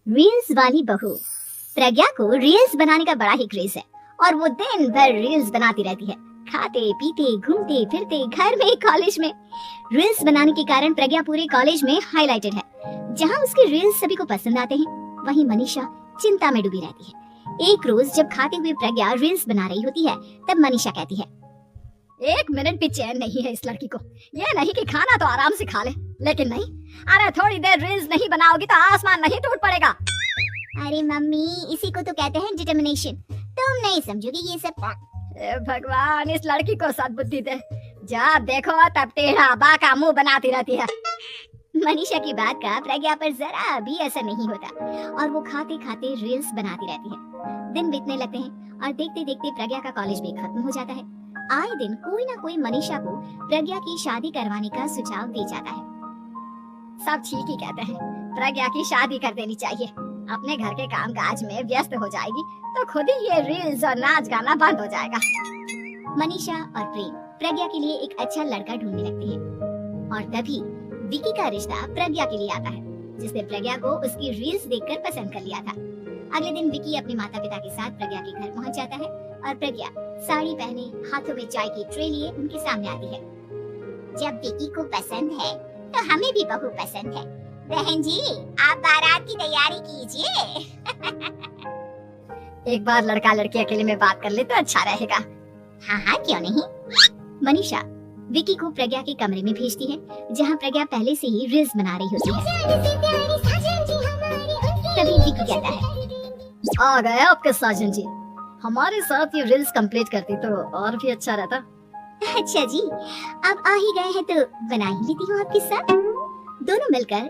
Reels वाली बहू। प्रज्ञा को रील्स बनाने का बड़ा ही क्रेज है और वो दिन भर रील्स बनाती रहती है। खाते पीते घूमते फिरते घर में कॉलेज में रील्स बनाने के कारण प्रज्ञा पूरे कॉलेज में हाईलाइटेड है। जहाँ उसके रील्स सभी को पसंद आते हैं, वहीं मनीषा चिंता में डूबी रहती है। एक रोज जब खाते हुए प्रज्ञा रील्स बना रही होती है, तब मनीषा कहती है, एक मिनट भी चैन नहीं है इस लड़की को। ये नहीं कि खाना तो आराम से खा ले, लेकिन नहीं, अरे थोड़ी देर रील्स नहीं बनाओगी तो आसमान नहीं टूट पड़ेगा। अरे मम्मी, इसी को तो कहते हैं डिटर्मिनेशन। तुम नहीं समझोगी ये सब। भगवान, इस लड़की को सद्बुद्धि दे। जब देखो तब टेढ़ा बाका मुंह बनाती रहती है। मनीषा की बात का प्रज्ञा पर जरा भी असर नहीं होता और वो खाते खाते रील्स बनाती रहती है। दिन बीतने लगते हैं और देखते देखते प्रज्ञा का कॉलेज भी खत्म हो जाता है। आए दिन कोई ना कोई मनीषा को प्रज्ञा की शादी करवाने का सुझाव दे जाता है। सब ठीक ही कहते हैं, प्रज्ञा की शादी कर देनी चाहिए। अपने घर के काम काज में व्यस्त हो जाएगी तो खुद ही ये रील्स और नाच गाना बंद हो जाएगा। मनीषा और प्रेम प्रज्ञा के लिए एक अच्छा लड़का ढूंढने लगते हैं और तभी विकी का रिश्ता प्रज्ञा के लिए आता है, जिसने प्रज्ञा को उसकी रील्स देखकर पसंद कर लिया था। अगले दिन विकी अपने माता पिता के साथ प्रज्ञा के घर पहुंच जाता है और प्रज्ञा साड़ी पहने हाथों में चाय की ट्रे लिए उनके सामने आती है। जब विकी को पसंद है तो हमें भी बहू पसंद है। बहन जी, आप बारात की तैयारी कीजिए। एक बार लड़का लड़की अकेले में बात कर ले तो अच्छा रहेगा। हाँ हाँ, क्यों नहीं। मनीषा विकी को प्रज्ञा के कमरे में भेजती है, जहाँ प्रज्ञा पहले से ही रील्स बना रही होती है। तभी विकी कहता है, आ गए आपके साजन जी। हमारे साथ ये रील्स कंप्लीट करती तो और भी अच्छा रहता। अच्छा जी, अब आ ही गए हैं तो बना ही लेती हूँ आपके साथ। दोनों मिलकर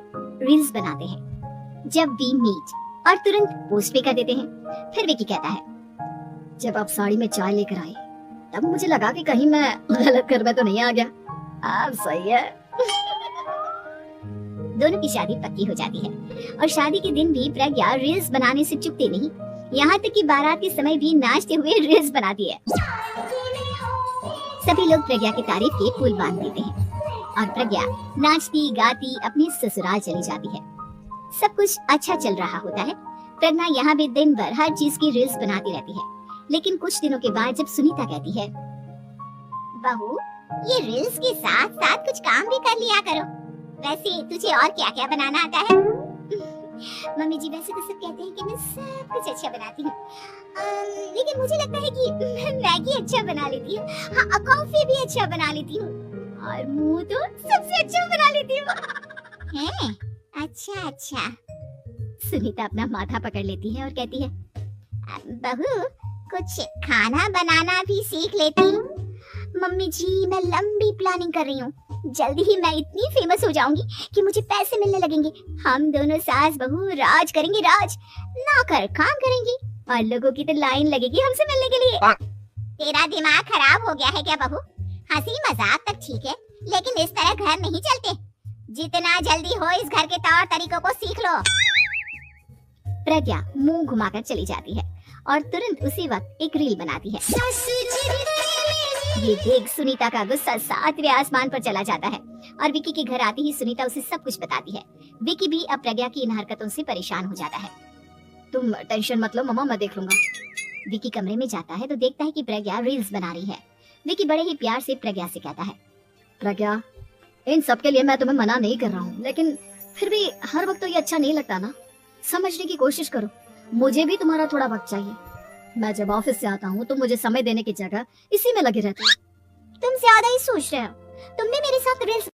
रील्स बनाते हैं। जब वी मीट और तुरंत पोस्ट भी कर देते हैं। फिर विकी कहता है, जब आप साड़ी में चाय लेकर आए तब मुझे लगा कि कहीं मैं गलत घर में तो नहीं आ गया। अब सही है। दोनों की शादी पक्की हो जाती है और शादी के दिन भी प्रज्ञा रील्स बनाने से चूकती नहीं। यहाँ तक कि बारात के समय भी नाचते हुए रील्स बनाती है। सभी लोग प्रज्ञा की तारीफ के पुल बांध देते हैं और प्रज्ञा नाचती गाती अपने ससुराल चली जाती है। सब कुछ अच्छा चल रहा होता है। प्रज्ञा यहाँ भी दिन भर हर चीज की रील्स बनाती रहती है। लेकिन कुछ दिनों के बाद जब सुनीता कहती है, बहू, ये रील्स के साथ साथ कुछ काम भी कर लिया करो। वैसे तुझे और क्या क्या बनाना आता है? मम्मी जी, वैसे तो सब कहते हैं कि मैं सब कुछ अच्छा बनाती हूँ, लेकिन मुझे लगता है कि मैं मैगी अच्छा बना लेती हूँ। हाँ, कॉफी भी अच्छा बना लेती हूँ और मुंह तो सबसे अच्छा बना लेती हूँ। हैं? अच्छा अच्छा। सुनीता अपना माथा पकड़ लेती है और कहती है, बहू, कुछ खाना बनाना भी सीख लेती हूँ। मम्मी जी, मैं लंबी प्लानिंग कर रही हूँ। जल्दी ही मैं इतनी फेमस हो जाऊंगी कि मुझे पैसे मिलने लगेंगे। हम दोनों सास बहू राज करेंगे, राज। नौकर काम करेंगी और लोगों की तो लाइन लगेगी हमसे मिलने के लिए। तेरा दिमाग खराब हो गया है क्या बहू? हंसी मजाक तक ठीक है, लेकिन इस तरह घर नहीं चलते। जितना जल्दी हो इस घर के तौर तरीकों को सीख लो। प्रज्ञा मुंह घुमाकर चली जाती है और तुरंत उसी वक्त एक रील बनाती है। ये देख सुनीता का गुस्सा 7वें आसमान पर चला जाता है और विकी के घर आती ही सुनीता उसे सब कुछ बताती है। विकी भी अब प्रज्ञा की इन हरकतों से परेशान हो जाता है। तुम टेंशन मत लो मम्मा, मैं देख लूंगा। विकी कमरे में जाता है तो देखता है कि प्रज्ञा रील्स बना रही है। विकी बड़े ही प्यार से प्रज्ञा से कहता है, प्रज्ञा, इन सब के लिए मैं तुम्हें मना नहीं कर रहा हूँ, लेकिन फिर भी हर वक्त तो ये अच्छा नहीं लगता ना। समझने की कोशिश करो, मुझे भी तुम्हारा थोड़ा वक्त चाहिए। मैं जब ऑफिस से आता हूँ तो मुझे समय देने की जगह इसी में लगे रहते हो। तुम ज्यादा ही सोच रहे हो। तुमने मेरे साथ रील्स